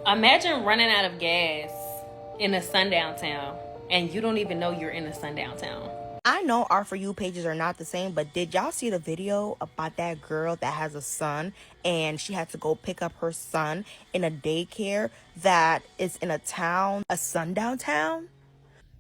Imagine running out of gas in a sundown town and you don't even know you're in a sundown town. I know our For You pages are not the same, but did y'all see the video about that girl that has a son and she had to go pick up her son in a daycare that is in a town, a sundown town?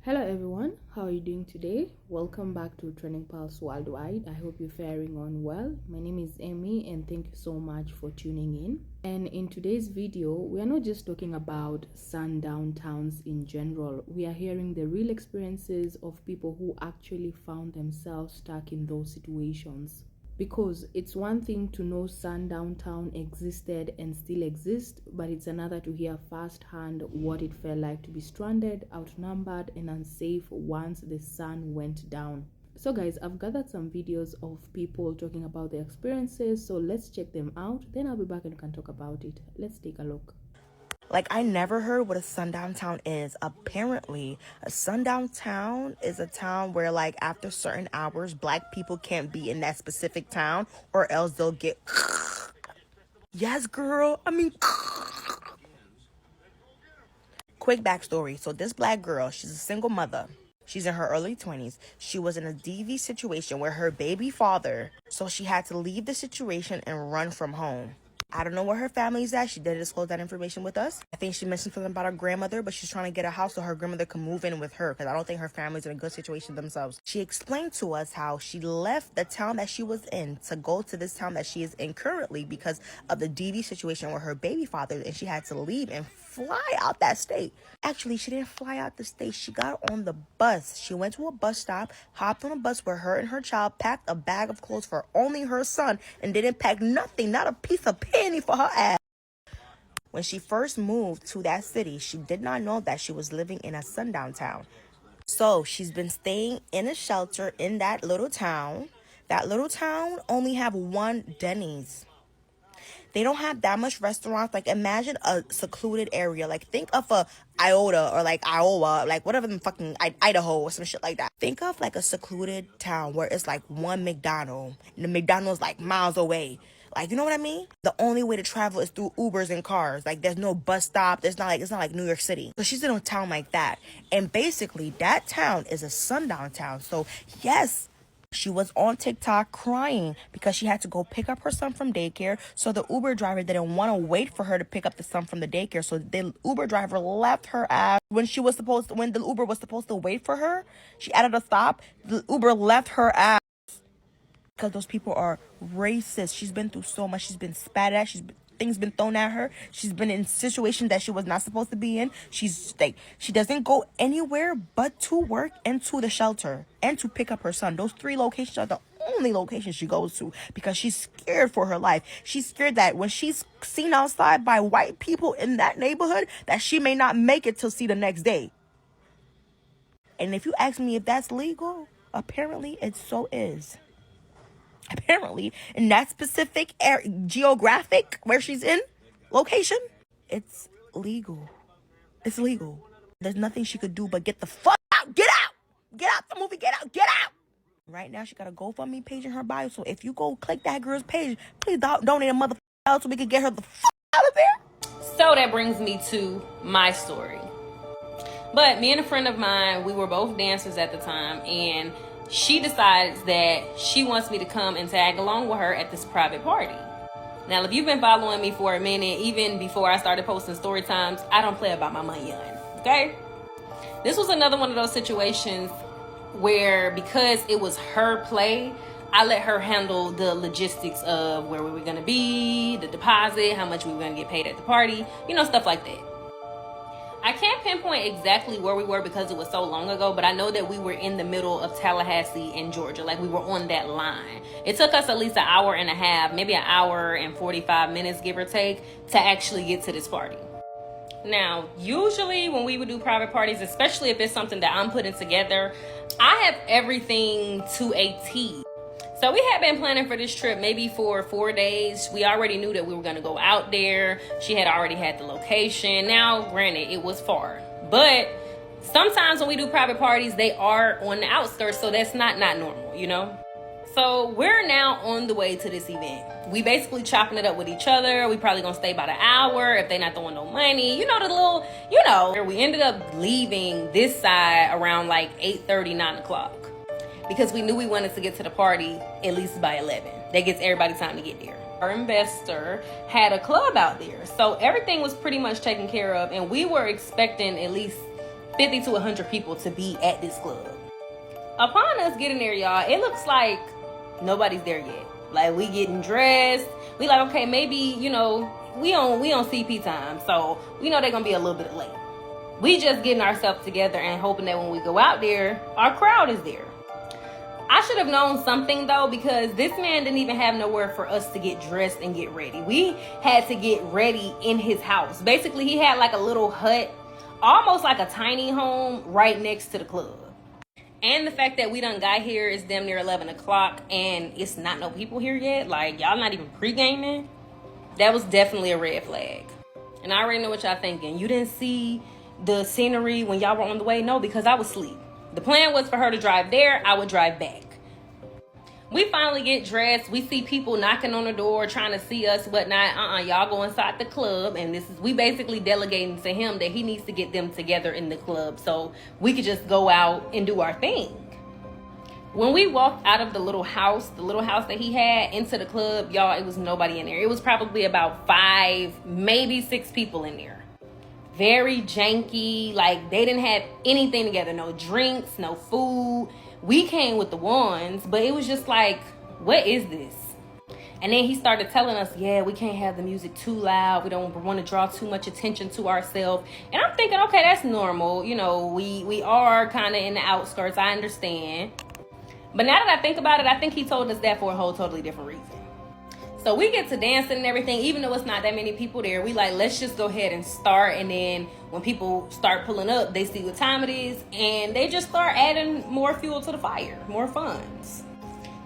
Hello everyone, how are you doing today? Welcome back to Trending Pulse Worldwide. I hope you're faring on well. My name is Amy and thank you so much for tuning in. And in today's video, we are not just talking about sundown towns in general. We are hearing the real experiences of people who actually found themselves stuck in those situations. Because it's one thing to know sundown town existed and still exists, but it's another to hear firsthand what it felt like to be stranded, outnumbered, and unsafe once the sun went down. So guys, I've gathered some videos of people talking about their experiences, so let's check them out. Then I'll be back and we can talk about it. Let's take a look. Like, I never heard what a sundown town is. Apparently, a sundown town is a town where, like, after certain hours, black people can't be in that specific town or else they'll get... Yes, girl. I mean... Quick backstory. So this black girl, she's a single mother. She's in her early 20s. She was in a DV situation where her baby father... So she had to leave the situation and run from home. I don't know where her family's at. She didn't disclose that information with us. I think she mentioned something about her grandmother, but she's trying to get a house so her grandmother can move in with her because I don't think her family's in a good situation themselves. She explained to us how she left the town that she was in to go to this town that she is in currently because of the DV situation with her baby father, and she had to leave and fly out that state. Actually, she didn't fly out the state. She got on the bus. She went to a bus stop, hopped on a bus where her and her child packed a bag of clothes for only her son and didn't pack nothing, not a piece of penny for her ass. When she first moved to that city, she did not know that she was living in a sundown town. So she's been staying in a shelter in that little town. That little town only have one Denny's. They don't have that much restaurants. Like, imagine a secluded area. Like, think of a Iota or like Iowa, like whatever the fucking Idaho or some shit like that. Think of like a secluded town where it's like one McDonald's and the McDonald's like miles away. Like, you know what I mean? The only way to travel is through Ubers and cars. Like, there's no bus stop. It's not like New York City. So she's in a town like that. And basically, that town is a sundown town. So, yes, she was on TikTok crying because she had to go pick up her son from daycare. So the Uber driver didn't want to wait for her to pick up the son from the daycare. So the Uber driver left her ass when the Uber was supposed to wait for her. She added a stop. The Uber left her ass. Because those people are racist. She's been through so much. She's been spat at. Things been thrown at her. She's been in situations that she was not supposed to be in. She's like, she doesn't go anywhere but to work and to the shelter and to pick up her son. Those three locations are the only locations she goes to because she's scared for her life. She's scared that when she's seen outside by white people in that neighborhood, that she may not make it to see the next day. And if you ask me if that's legal, apparently it so is. Apparently, in that specific geographic where she's in location, it's legal. It's legal. There's nothing she could do but get the fuck out. Get out. Get out the movie. Get out. Get out. Right now, she got a GoFundMe page in her bio. So if you go click that girl's page, please donate a motherfucker out so we can get her the fuck out of there. So that brings me to my story. But me and a friend of mine, we were both dancers at the time, and she decides that she wants me to come and tag along with her at this private party. Now, if you've been following me for a minute, even before I started posting story times, I don't play about my money, okay? This was another one of those situations where, because it was her play, I let her handle the logistics of where we were going to be, the deposit, how much we were going to get paid at the party, stuff like that. I can't pinpoint exactly where we were because it was so long ago, but I know that we were in the middle of Tallahassee and Georgia. Like, we were on that line. It took us at least an hour and a half, maybe an hour and 45 minutes, give or take, to actually get to this party. Now, usually when we would do private parties, especially if it's something that I'm putting together, I have everything to a T. So we had been planning for this trip maybe for 4 days. We already knew that we were going to go out there. She had already had the location. Now, granted, it was far. But sometimes when we do private parties, they are on the outskirts. So that's not normal, So we're now on the way to this event. We basically chopping it up with each other. We probably gonna stay about an hour if they not throwing no money. We ended up leaving this side around like 8:30, 9 o'clock. Because we knew we wanted to get to the party at least by 11. That gets everybody time to get there. Our investor had a club out there. So everything was pretty much taken care of. And we were expecting at least 50 to 100 people to be at this club. Upon us getting there, y'all, it looks like nobody's there yet. Like, we getting dressed. We like, okay, maybe, we on CP time. So we know they're going to be a little bit late. We just getting ourselves together and hoping that when we go out there, our crowd is there. I should have known something though, because this man didn't even have nowhere for us to get dressed and get ready. We had to get ready in his house. Basically, he had like a little hut, almost like a tiny home right next to the club. And the fact that we done got here is damn near 11 o'clock and it's not no people here yet. Like, y'all not even pre-gaming. That was definitely a red flag. And I already know what y'all thinking. You didn't see the scenery when y'all were on the way? No, because I was asleep. The plan was for her to drive there, I would drive back. We finally get dressed. We see people knocking on the door, trying to see us, whatnot. Y'all go inside the club. And we basically delegating to him that he needs to get them together in the club so we could just go out and do our thing. When we walked out of the little house that he had, into the club, y'all, it was nobody in there. It was probably about 5, maybe 6 people in there. Very janky. Like, they didn't have anything together. No drinks, no food. We came with the ones, but it was just like, what is this? And then he started telling us, yeah, we can't have the music too loud. We don't want to draw too much attention to ourselves. And I'm thinking, okay, that's normal. We are kind of in the outskirts. I understand. But now that I think about it, I think he told us that for a whole totally different reason. So we get to dancing and everything, even though it's not that many people there. We like, let's just go ahead and start. And then when people start pulling up, they see what time it is. And they just start adding more fuel to the fire, more funds.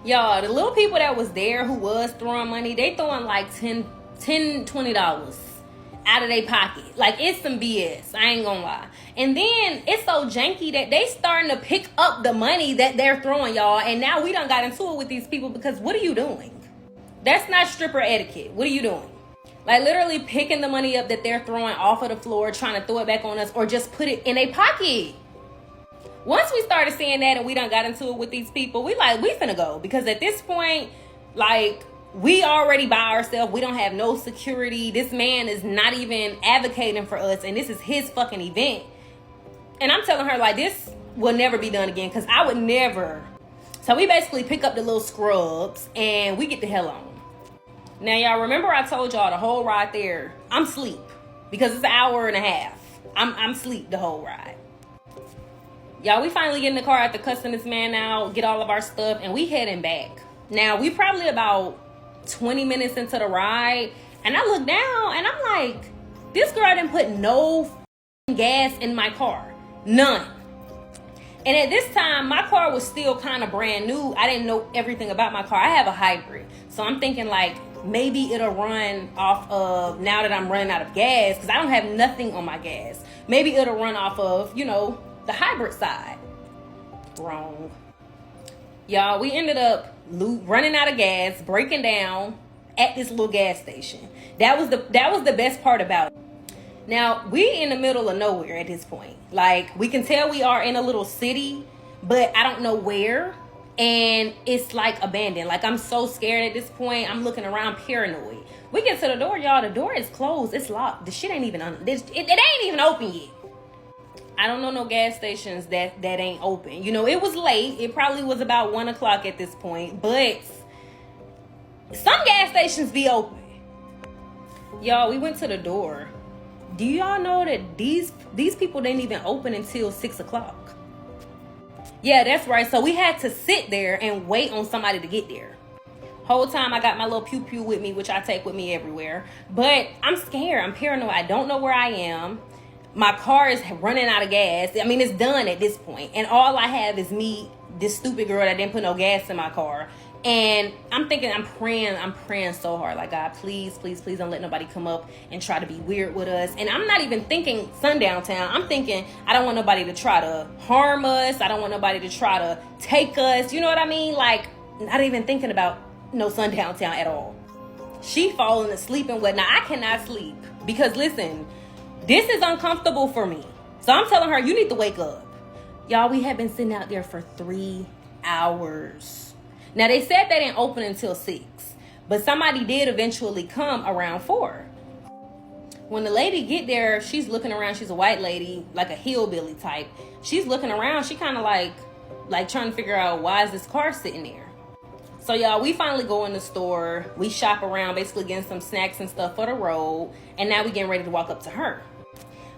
Y'all, the little people that was there who was throwing money, they throwing like $10, $20 out of their pocket. Like, it's some BS. I ain't gonna lie. And then it's so janky that they starting to pick up the money that they're throwing, y'all. And now we done got into it with these people because what are you doing? That's not stripper etiquette. What are you doing? Like, literally picking the money up that they're throwing off of the floor, trying to throw it back on us, or just put it in a pocket. Once we started seeing that and we done got into it with these people, we finna go. Because at this point, like, we already by ourselves. We don't have no security. This man is not even advocating for us. And this is his fucking event. And I'm telling her, like, this will never be done again. Because I would never. So we basically pick up the little scrubs and we get the hell on. Now, y'all remember I told y'all the whole ride there, I'm asleep. Because it's an hour and a half. I'm asleep the whole ride. Y'all, we finally get in the car after cussing this man out, get all of our stuff, and we heading back. Now, we probably about 20 minutes into the ride, and I look down, and I'm like, this girl didn't put no gas in my car. None. And at this time, my car was still kind of brand new. I didn't know everything about my car. I have a hybrid. So I'm thinking, like, maybe it'll run off of, now that I'm running out of gas, because I don't have nothing on my gas. Maybe it'll run off of, the hybrid side. Wrong. Y'all, we ended up running out of gas, breaking down at this little gas station. That was the best part about it. Now, we in the middle of nowhere at this point. Like, we can tell we are in a little city, but I don't know where. And it's like abandoned. Like, I'm so scared at this point. I'm looking around paranoid. We get to the door, y'all. The door is closed. It's locked. The shit ain't even it ain't even open yet. I don't know no gas stations that ain't open. It was late. It probably was about 1 o'clock at this point. But some gas stations be open. Y'all, we went to the door. Do y'all know that these people didn't even open until 6 o'clock? Yeah, that's right. So we had to sit there and wait on somebody to get there. Whole time I got my little pew-pew with me, which I take with me everywhere. But I'm scared. I'm paranoid. I don't know where I am. My car is running out of gas. I mean, it's done at this point. And all I have is me, this stupid girl that didn't put no gas in my car. And I'm thinking, I'm praying so hard. Like, God, please, please, please don't let nobody come up and try to be weird with us. And I'm not even thinking Sundown town. I'm thinking, I don't want nobody to try to harm us. I don't want nobody to try to take us. You know what I mean? Like, not even thinking about no Sundown Town at all. She falling asleep and whatnot. I cannot sleep because listen, this is uncomfortable for me. So I'm telling her, you need to wake up. Y'all, we have been sitting out there for 3 hours. Now they said they didn't open until 6, but somebody did eventually come around 4. When the lady get there, she's looking around. She's a white lady, like a hillbilly type. She's looking around. She kind of like trying to figure out why is this car sitting there. So y'all, we finally go in the store. We shop around, basically getting some snacks and stuff for the road. And now we getting ready to walk up to her.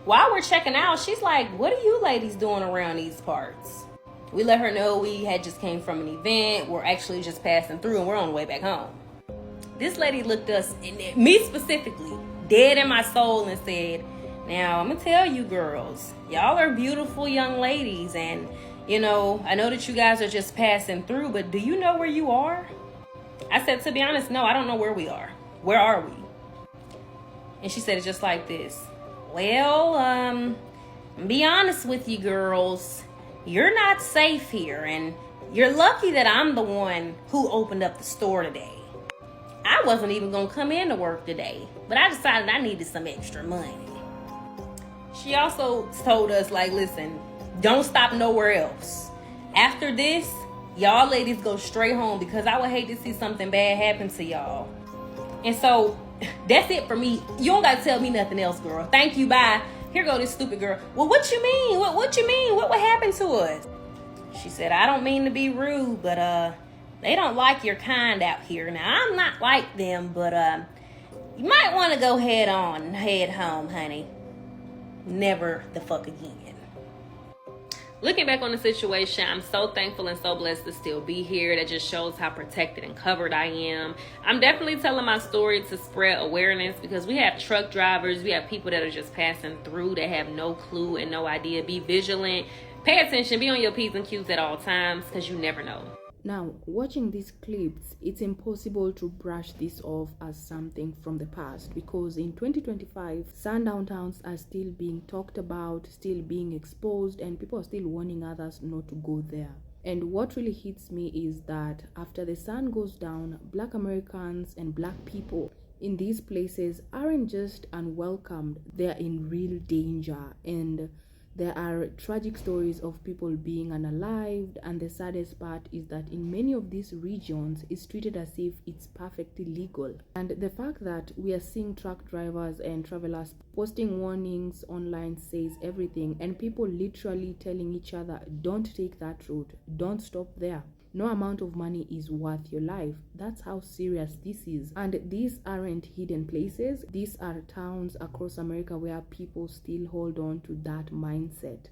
While we're checking out, she's like, what are you ladies doing around these parts? We let her know we had just came from an event. We're actually just passing through and we're on the way back home. This lady looked us, me specifically, dead in my soul and said, now I'm gonna tell you girls, y'all are beautiful young ladies, and you know, I know that you guys are just passing through, but do you know where you are? I said, to be honest, no, I don't know where we are. Where are we? And she said it just like this. Well, be honest with you girls, you're not safe here, and you're lucky that I'm the one who opened up the store today. I wasn't even gonna come in to work today, but I decided I needed some extra money. She also told us, like, listen, don't stop nowhere else. After this, y'all ladies go straight home because I would hate to see something bad happen to y'all. And so that's it for me. You don't gotta tell me nothing else, girl. Thank you, bye. Here go this stupid girl. Well, what you mean? What you mean? What happened to us? She said, I don't mean to be rude, but they don't like your kind out here. Now, I'm not like them, but you might want to go head home, honey. Never the fuck again. Looking back on the situation, I'm so thankful and so blessed to still be here. That just shows how protected and covered I am. I'm definitely telling my story to spread awareness because we have truck drivers, we have people that are just passing through that have no clue and no idea. Be vigilant, pay attention, be on your P's and Q's at all times because you never know. Now, watching these clips, it's impossible to brush this off as something from the past because in 2025, sundown towns are still being talked about, still being exposed, and people are still warning others not to go there. And what really hits me is that after the sun goes down, Black Americans and Black people in these places aren't just unwelcomed, they're in real danger. And there are tragic stories of people being unalived, and the saddest part is that in many of these regions, it's treated as if it's perfectly legal. And the fact that we are seeing truck drivers and travelers posting warnings online says everything, and people literally telling each other, don't take that route, don't stop there. No amount of money is worth your life. That's how serious this is. And these aren't hidden places. These are towns across America where people still hold on to that mindset.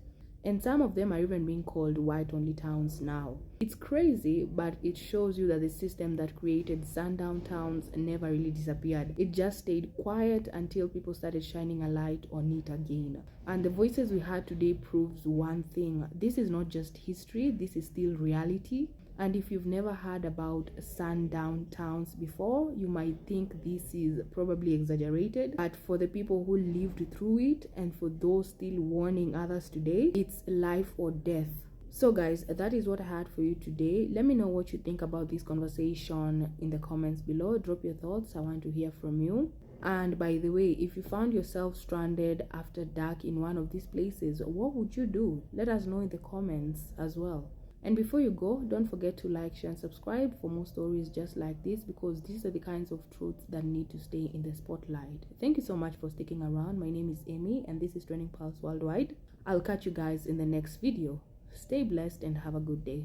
And some of them are even being called white-only towns now. It's crazy, but it shows you that the system that created sundown towns never really disappeared. It just stayed quiet until people started shining a light on it again. And the voices we heard today proves one thing. This is not just history, this is still reality. And if you've never heard about sundown towns before, you might think this is probably exaggerated. But for the people who lived through it and for those still warning others today, it's life or death. So guys, that is what I had for you today. Let me know what you think about this conversation in the comments below. Drop your thoughts. I want to hear from you. And by the way, if you found yourself stranded after dark in one of these places, what would you do? Let us know in the comments as well. And before you go, don't forget to like, share, and subscribe for more stories just like this, because these are the kinds of truths that need to stay in the spotlight. Thank you so much for sticking around. My name is Amy, and this is Trending Pulse Worldwide. I'll catch you guys in the next video. Stay blessed and have a good day.